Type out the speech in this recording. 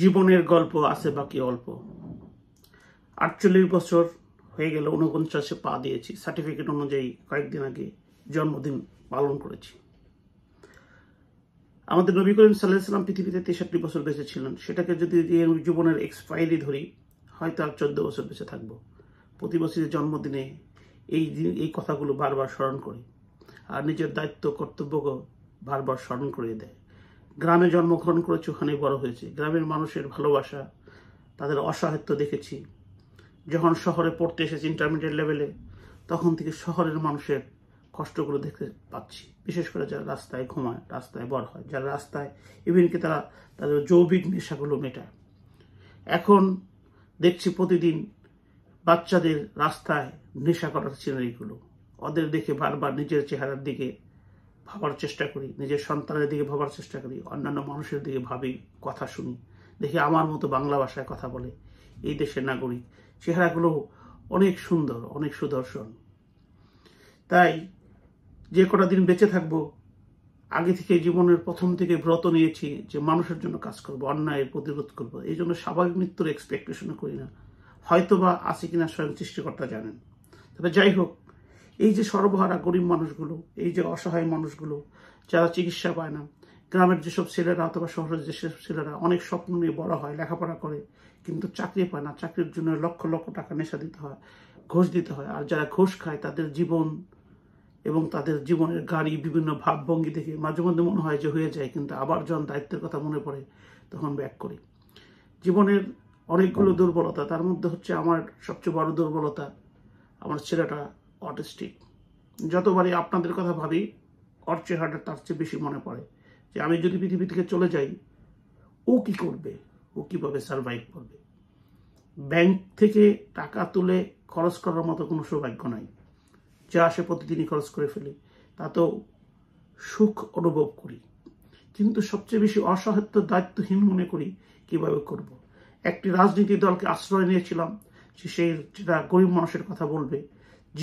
জীবনের গল্প আছে বাকি অল্প। 48 বছর হয়ে গেল, 49-এ পা দিয়েছি। সার্টিফিকেট অনুযায়ী কয়েকদিন আগে জন্মদিন পালন করেছি। আমাদের নবী করিম সাল্লাল্লাহু আলাইহি ওয়াসাল্লাম পৃথিবীতে 63 বছর বেঁচে ছিলেন। সেটাকে যদি জীবনের এক্সপায়ারি ধরি, হয়তো আর 14 বছর বেঁচে থাকবো। প্রতি বছরের জন্মদিনে এই কথাগুলো বারবার স্মরণ করি, আর নিজের দায়িত্ব কর্তব্যকে বারবার স্মরণ করিয়ে দেয়। গ্রামে জন্মগ্রহণ করেছি, ওখানেই বড় হয়েছে। গ্রামের মানুষের ভালোবাসা, তাদের অসহায়ত্ব দেখেছি। যখন শহরে পড়তে এসেছি ইন্টারমিডিয়েট লেভেলে, তখন থেকে শহরের মানুষের কষ্টগুলো দেখতে পাচ্ছি। বিশেষ করে যারা রাস্তায় ঘুমায়, রাস্তায় বড় হয়, যারা রাস্তায় ইভেনকি তারা তাদের যৌবিক নেশাগুলো মেটায়। এখন দেখছি প্রতিদিন বাচ্চাদের রাস্তায় নেশা করার সিনারিগুলো। ওদের দেখে বারবার নিজের চেহারার দিকে ভাবার চেষ্টা করি, নিজের সন্তানের দিকে ভাবার চেষ্টা করি, অন্যান্য মানুষের দিকে ভাবি, কথা শুনি, দেখি আমার মতো বাংলা ভাষায় কথা বলে এই দেশের নাগরিক। চেহারাগুলো অনেক সুন্দর, অনেক সুদর্শন। তাই যে কটা দিন বেঁচে থাকবো, আগে থেকে জীবনের প্রথম থেকে ব্রত নিয়েছি যে মানুষের জন্য কাজ করবো, অন্যায়ের প্রতিরোধ করবো। এই জন্য স্বাভাবিক মৃত্যুর এক্সপেকটেশন করি না। হয়তোবা আছে কিনা স্বয়ং সৃষ্টিকর্তা জানেন। তবে যাই হোক, এই যে সর্বহারা গরিব মানুষগুলো, এই যে অসহায় মানুষগুলো যারা চিকিৎসা পায় না, গ্রামের যেসব ছেলেরা অথবা শহরের যেসব ছেলেরা অনেক স্বপ্ন নিয়ে বড় হয়, লেখাপড়া করে, কিন্তু চাকরি পায় না, চাকরির জন্য লক্ষ লক্ষ টাকা নেশা দিতে হয়, ঘুষ দিতে হয়। আর যারা ঘুষ খায় তাদের জীবন এবং তাদের জীবনের গাড়ি, বিভিন্ন ভাবভঙ্গি দেখে মাঝে মধ্যে মনে হয় যে হয়ে যায়, কিন্তু আবার যখন দায়িত্বের কথা মনে পড়ে তখন ব্যাক করি। জীবনের অনেকগুলো দুর্বলতা, তার মধ্যে হচ্ছে আমার সবচেয়ে বড় দুর্বলতা, আমার ছেলেটা অটিস্টিক। যতবারই আপনাদের কথা ভাবি, ওর চেহারাটা তার চেয়ে বেশি মনে পড়ে যে আমি যদি পৃথিবী থেকে চলে যাই, ও কি করবে, ও কিভাবে সার্ভাইভ করবে। ব্যাংক থেকে টাকা তুলে খরচ করার মতো কোনো সৌভাগ্য নাই। যা আসে প্রতিদিনই খরচ করে ফেলি, তাতেও সুখ অনুভব করি। কিন্তু সবচেয়ে বেশি অসহায়ত্ব, দায়িত্বহীন মনে করি কিভাবে করব। একটি রাজনীতি দলকে আশ্রয় নিয়েছিলাম, সেটা গরিব মানুষের কথা বলবে,